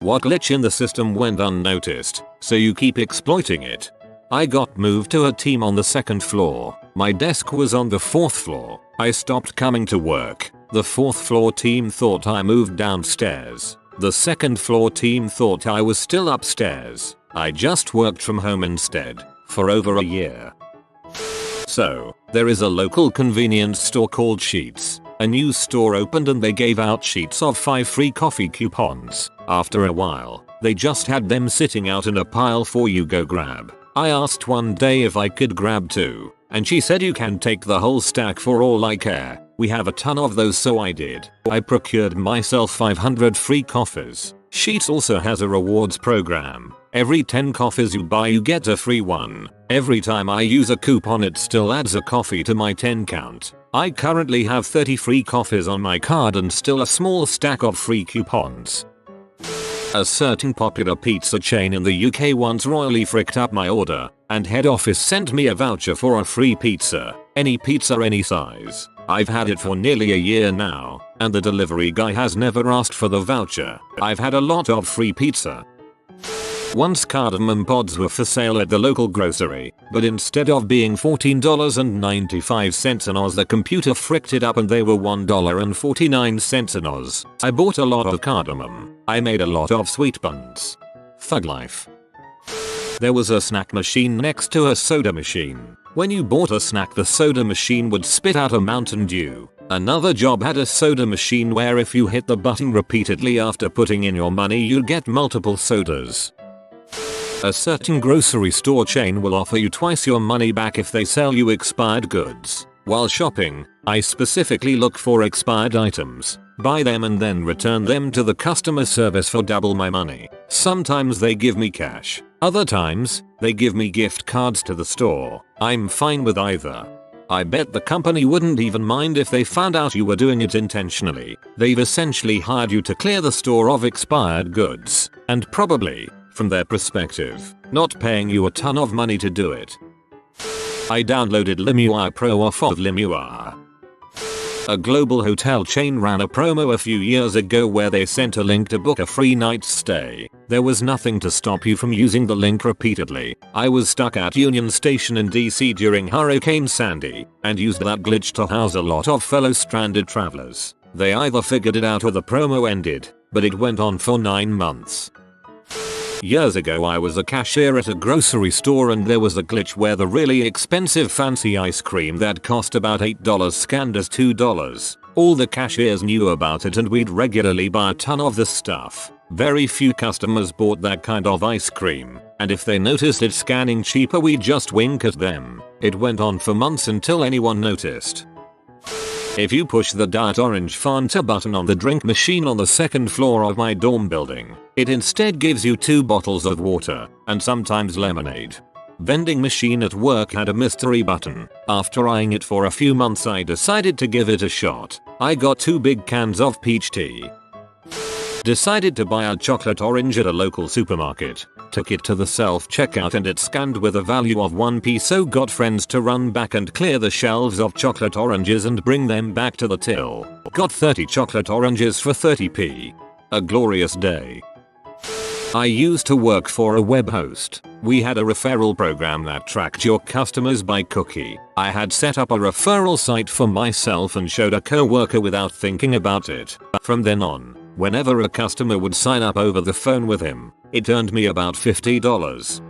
What glitch in the system went unnoticed, so you keep exploiting it? I got moved to a team on the 2nd floor. My desk was on the 4th floor. I stopped coming to work. The 4th floor team thought I moved downstairs. The 2nd floor team thought I was still upstairs. I just worked from home instead, for over a year. So, there is a local convenience store called Sheets. A new store opened and they gave out sheets of 5 free coffee coupons. After a while, they just had them sitting out in a pile for you go grab. I asked one day if I could grab 2, and she said you can take the whole stack for all I care. We have a ton of those, so I did. I procured myself 500 free coffees. Sheets also has a rewards program. Every 10 coffees you buy you get a free one. Every time I use a coupon it still adds a coffee to my 10 count. I currently have 30 free coffees on my card and still a small stack of free coupons. A certain popular pizza chain in the UK once royally fricked up my order, and head office sent me a voucher for a free pizza. Any pizza any size. I've had it for nearly a year now, and the delivery guy has never asked for the voucher. I've had a lot of free pizza. Once cardamom pods were for sale at the local grocery, but instead of being $14.95 an Oz, the computer fricked it up and they were $1.49 an Oz. I bought a lot of cardamom. I made a lot of sweet buns. Thug life. There was a snack machine next to a soda machine. When you bought a snack, the soda machine would spit out a Mountain Dew. Another job had a soda machine where if you hit the button repeatedly after putting in your money you'd get multiple sodas. A certain grocery store chain will offer you twice your money back if they sell you expired goods. While shopping, I specifically look for expired items, buy them and then return them to the customer service for double my money. Sometimes they give me cash. Other times, they give me gift cards to the store. I'm fine with either. I bet the company wouldn't even mind if they found out you were doing it intentionally. They've essentially hired you to clear the store of expired goods, and probably, from their perspective, not paying you a ton of money to do it. I downloaded Limewire Pro off of Limewire. A global hotel chain ran a promo a few years ago where they sent a link to book a free night's stay. There was nothing to stop you from using the link repeatedly. I was stuck at Union Station in DC during Hurricane Sandy and used that glitch to house a lot of fellow stranded travelers. They either figured it out or the promo ended, but it went on for 9 months. Years ago I was a cashier at a grocery store and there was a glitch where the really expensive fancy ice cream that cost about $8 scanned as $2. All the cashiers knew about it and we'd regularly buy a ton of the stuff. Very few customers bought that kind of ice cream, and if they noticed it scanning cheaper we'd just wink at them. It went on for months until anyone noticed. If you push the Diet Orange Fanta button on the drink machine on the 2nd floor of my dorm building, it instead gives you 2 bottles of water, and sometimes lemonade. Vending machine at work had a mystery button. After eyeing it for a few months I decided to give it a shot. I got 2 big cans of peach tea. Decided to buy a chocolate orange at a local supermarket. Took it to the self-checkout and it scanned with a value of 1p, so got friends to run back and clear the shelves of chocolate oranges and bring them back to the till. Got 30 chocolate oranges for 30p. A glorious day. I used to work for a web host. We had a referral program that tracked your customers by cookie. I had set up a referral site for myself and showed a coworker without thinking about it. From then on, whenever a customer would sign up over the phone with him, it earned me about $50.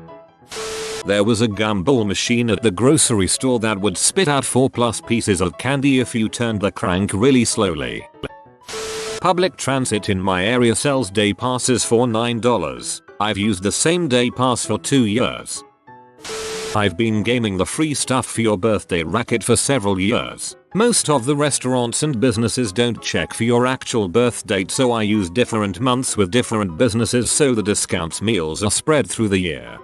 There was a gumball machine at the grocery store that would spit out 4+ pieces of candy if you turned the crank really slowly. Public transit in my area sells day passes for $9. I've used the same day pass for 2 years. I've been gaming the free stuff for your birthday racket for several years. Most of the restaurants and businesses don't check for your actual birth date, so I use different months with different businesses so the discount meals are spread through the year.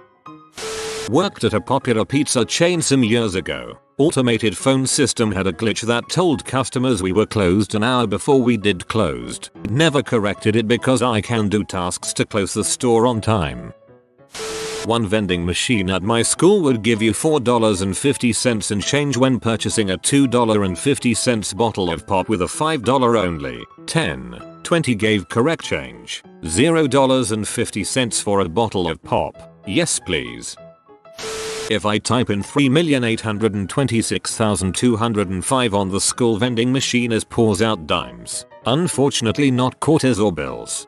Worked at a popular pizza chain some years ago. Automated phone system had a glitch that told customers we were closed an hour before we did closed. Never corrected it because I can do tasks to close the store on time. One vending machine at my school would give you $4.50 in change when purchasing a $2.50 bottle of pop with a $5 only 10 20 gave correct change. $0.50 for a bottle of pop. Yes please. If I type in 3,826,205 on the school vending machine, it pours out dimes. Unfortunately not quarters or bills.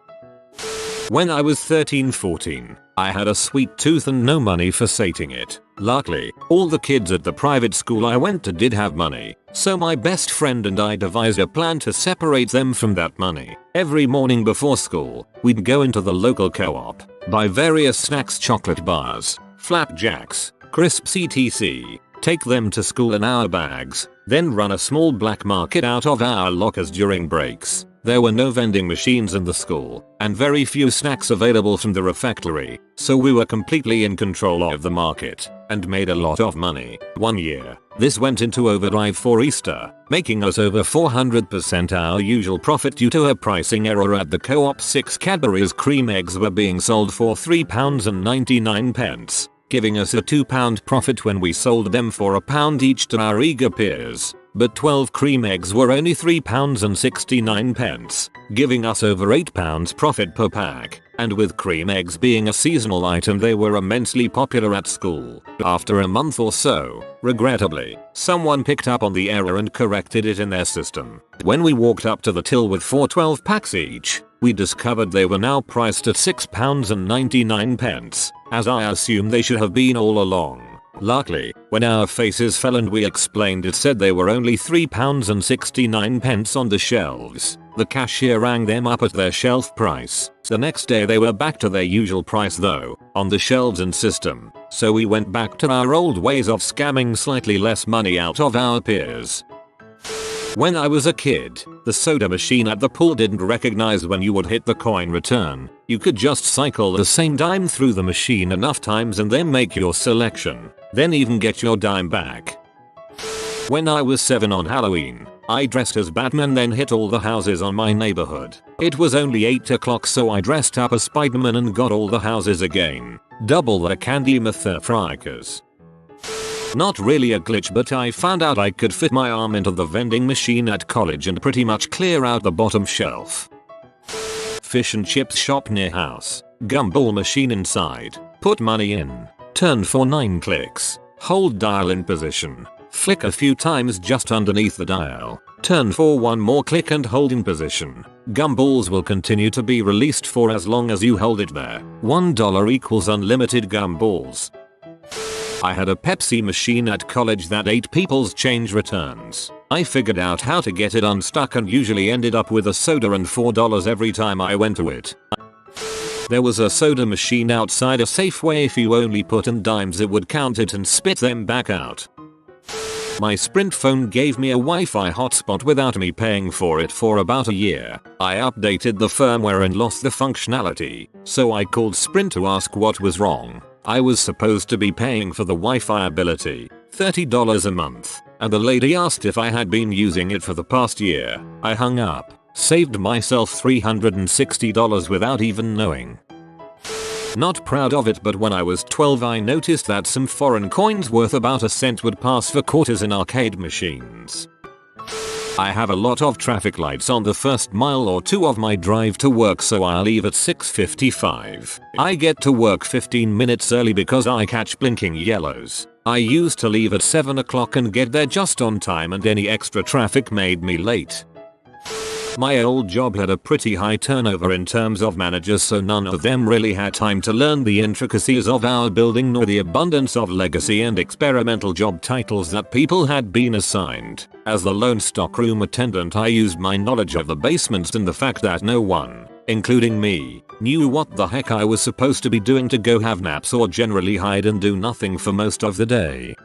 When I was 13-14, I had a sweet tooth and no money for sating it. Luckily, all the kids at the private school I went to did have money, so my best friend and I devised a plan to separate them from that money. Every morning before school, we'd go into the local co-op, buy various snacks, chocolate bars, flapjacks, crisps etc. Take them to school in our bags, then run a small black market out of our lockers during breaks. There were no vending machines in the school, and very few snacks available from the refectory, so we were completely in control of the market, and made a lot of money. One year, this went into overdrive for Easter, making us over 400% our usual profit due to a pricing error at the co-op. 6 Cadbury's cream eggs were being sold for £3.99, giving us a £2 profit when we sold them for £1 each to our eager peers. But 12 cream eggs were only £3.69, giving us over £8 profit per pack, and with cream eggs being a seasonal item they were immensely popular at school. After a month or so, regrettably, someone picked up on the error and corrected it in their system. When we walked up to the till with 4 12 packs each, we discovered they were now priced at £6.99, as I assume they should have been all along. Luckily, when our faces fell and we explained, it said they were only £3.69 on the shelves. The cashier rang them up at their shelf price. The next day they were back to their usual price though, on the shelves and system, so we went back to our old ways of scamming slightly less money out of our peers. When I was a kid, the soda machine at the pool didn't recognize when you would hit the coin return. You could just cycle the same dime through the machine enough times and then make your selection, then even get your dime back. When I was 7 on Halloween, I dressed as Batman, then hit all the houses on my neighborhood. It was only 8 o'clock, so I dressed up as Spider-Man and got all the houses again. Double the candy motherfuckers. Not really a glitch, but I found out I could fit my arm into the vending machine at college and pretty much clear out the bottom shelf. Fish and chips shop near house. Gumball machine inside. Put money in. Turn for 9 clicks. Hold dial in position. Flick a few times just underneath the dial. Turn for 1 more click and hold in position. Gumballs will continue to be released for as long as you hold it there. $1 equals unlimited gumballs. I had a Pepsi machine at college that ate people's change returns. I figured out how to get it unstuck and usually ended up with a soda and $4 every time I went to it. There was a soda machine outside a Safeway. If you only put in dimes it would count it and spit them back out. My Sprint phone gave me a Wi-Fi hotspot without me paying for it for about a year. I updated the firmware and lost the functionality, so I called Sprint to ask what was wrong. I was supposed to be paying for the Wi-Fi ability, $30 a month, and the lady asked if I had been using it for the past year. I hung up, saved myself $360 without even knowing. Not proud of it, but when I was 12 I noticed that some foreign coins worth about a cent would pass for quarters in arcade machines. I have a lot of traffic lights on the first mile or 2 of my drive to work, so I leave at 6:55. I get to work 15 minutes early because I catch blinking yellows. I used to leave at 7 o'clock and get there just on time, and any extra traffic made me late. My old job had a pretty high turnover in terms of managers, so none of them really had time to learn the intricacies of our building nor the abundance of legacy and experimental job titles that people had been assigned. As the lone stockroom attendant, I used my knowledge of the basements and the fact that no one, including me, knew what the heck I was supposed to be doing to go have naps or generally hide and do nothing for most of the day.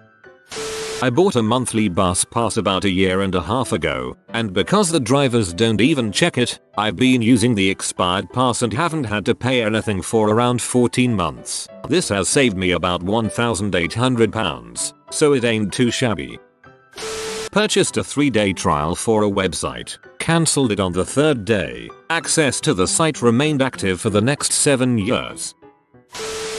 I bought a monthly bus pass about 1.5 years ago, and because the drivers don't even check it, I've been using the expired pass and haven't had to pay anything for around 14 months. This has saved me about £1,800, so it ain't too shabby. Purchased a 3-day trial for a website, cancelled it on the 3rd day. Access to the site remained active for the next 7 years.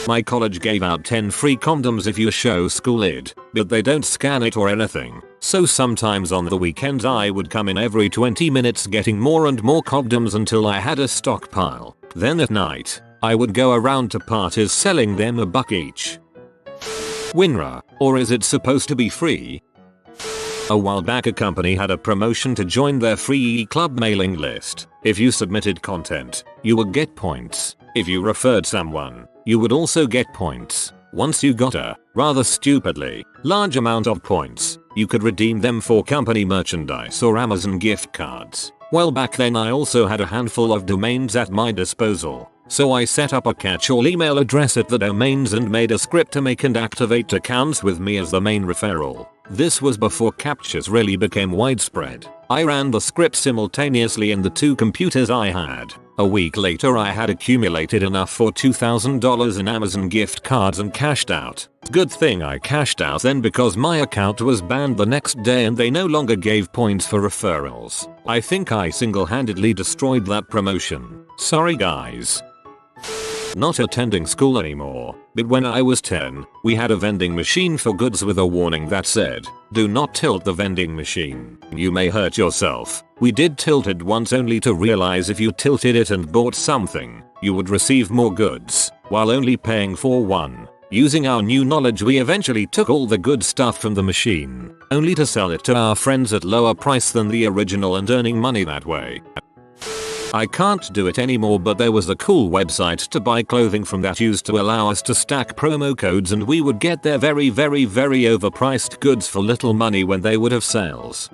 My college gave out 10 free condoms if you show school ID, but they don't scan it or anything. So sometimes on the weekends I would come in every 20 minutes getting more and more condoms until I had a stockpile. Then at night, I would go around to parties selling them $1 each. WinRA, or is it supposed to be free? A while back a company had a promotion to join their free e-club mailing list. If you submitted content, you would get points. If you referred someone, you would also get points. Once you got a, rather stupidly, large amount of points, you could redeem them for company merchandise or Amazon gift cards. Well, back then I also had a handful of domains at my disposal. So I set up a catch-all email address at the domains and made a script to make and activate accounts with me as the main referral. This was before captchas really became widespread. I ran the script simultaneously in the 2 computers I had. A week later I had accumulated enough for $2,000 in Amazon gift cards and cashed out. Good thing I cashed out then because my account was banned the next day and they no longer gave points for referrals. I think I single-handedly destroyed that promotion. Sorry guys. Not attending school anymore, but when I was 10, we had a vending machine for goods with a warning that said, "Do not tilt the vending machine. You may hurt yourself." We did tilt it once only to realize if you tilted it and bought something, you would receive more goods, while only paying for one. Using our new knowledge we eventually took all the good stuff from the machine, only to sell it to our friends at lower price than the original and earning money that way. I can't do it anymore, but there was a cool website to buy clothing from that used to allow us to stack promo codes and we would get their very overpriced goods for little money when they would have sales.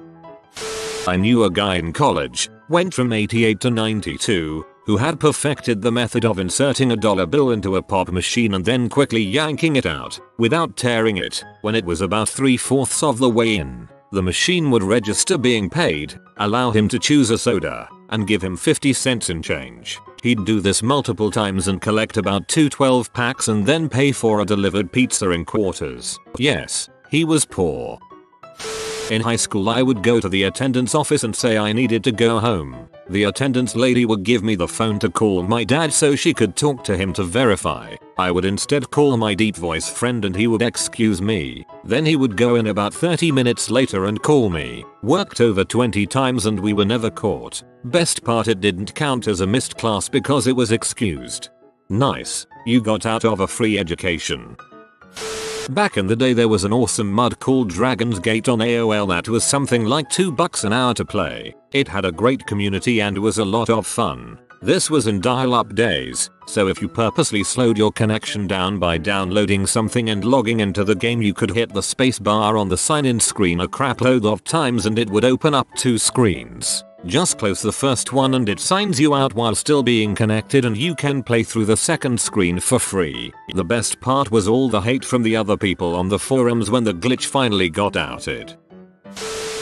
I knew a guy in college, went from 88 to 92, who had perfected the method of inserting a dollar bill into a pop machine and then quickly yanking it out, without tearing it, when it was about 3/4 of the way in. The machine would register being paid, allow him to choose a soda, and give him 50 cents in change. He'd do this multiple times and collect about 2 12 packs and then pay for a delivered pizza in quarters. Yes, he was poor. In high school I would go to the attendance office and say I needed to go home. The attendance lady would give me the phone to call my dad so she could talk to him to verify. I would instead call my deep voice friend and he would excuse me. Then he would go in about 30 minutes later and call me. Worked over 20 times and we were never caught. Best part, it didn't count as a missed class because it was excused. Nice, you got out of a free education. Back in the day there was an awesome mod called Dragon's Gate on AOL that was something like $2 an hour to play. It had a great community and was a lot of fun. This was in dial-up days, so if you purposely slowed your connection down by downloading something and logging into the game you could hit the spacebar on the sign-in screen a crapload of times and it would open up 2 screens. Just close the first one and it signs you out while still being connected and you can play through the second screen for free. The best part was all the hate from the other people on the forums when the glitch finally got outed.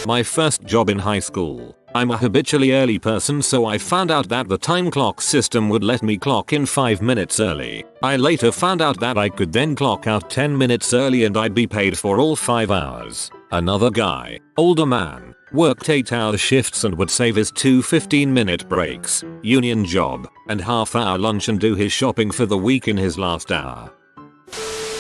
My first job in high school. I'm a habitually early person, so I found out that the time clock system would let me clock in 5 minutes early. I later found out that I could then clock out 10 minutes early and I'd be paid for all 5 hours. Another guy, older man, worked 8-hour shifts and would save his 2 15-minute breaks, union job, and half-hour lunch and do his shopping for the week in his last hour.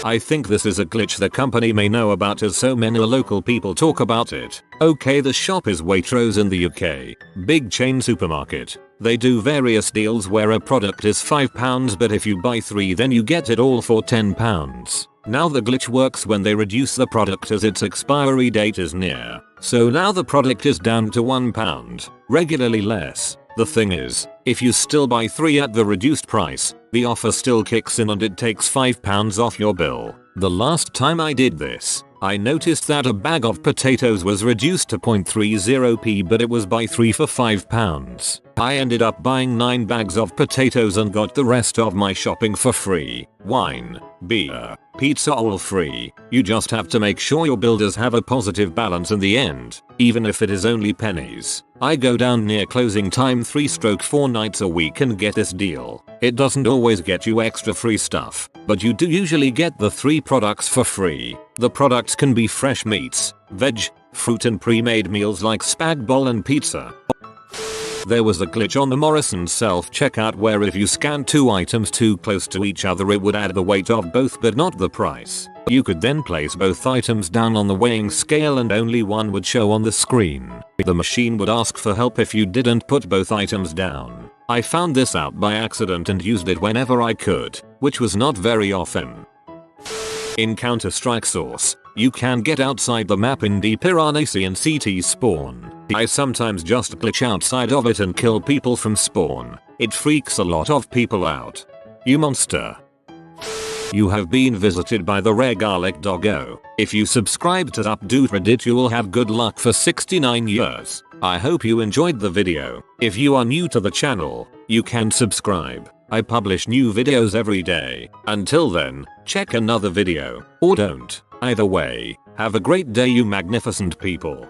I think this is a glitch the company may know about as so many local people talk about it. Okay, the shop is Waitrose in the UK. Big chain supermarket. They do various deals where a product is £5 but if you buy 3 then you get it all for £10. Now the glitch works when they reduce the product as its expiry date is near. So now the product is down to £1, regularly less. The thing is, if you still buy 3 at the reduced price, the offer still kicks in and it takes £5 off your bill. The last time I did this, I noticed that a bag of potatoes was reduced to 0.30p but it was buy 3 for £5. I ended up buying 9 bags of potatoes and got the rest of my shopping for free. Wine, beer, pizza all free. You just have to make sure your builders have a positive balance in the end, even if it is only pennies. I go down near closing time 3/4 nights a week and get this deal. It doesn't always get you extra free stuff, but you do usually get the 3 products for free. The products can be fresh meats, veg, fruit and pre-made meals like spag bol and pizza. There was a glitch on the Morrison's self-checkout where if you scanned 2 items too close to each other it would add the weight of both but not the price. You could then place both items down on the weighing scale and only one would show on the screen. The machine would ask for help if you didn't put both items down. I found this out by accident and used it whenever I could, which was not very often. In Counter-Strike Source, you can get outside the map in the Piranesi and CT spawn. I sometimes just glitch outside of it and kill people from spawn. It freaks a lot of people out. You monster. You have been visited by the rare garlic doggo. If you subscribe to Updoot Reddit you will have good luck for 69 years. I hope you enjoyed the video. If you are new to the channel, you can subscribe. I publish new videos every day. Until then, check another video, or don't. Either way, have a great day you magnificent people.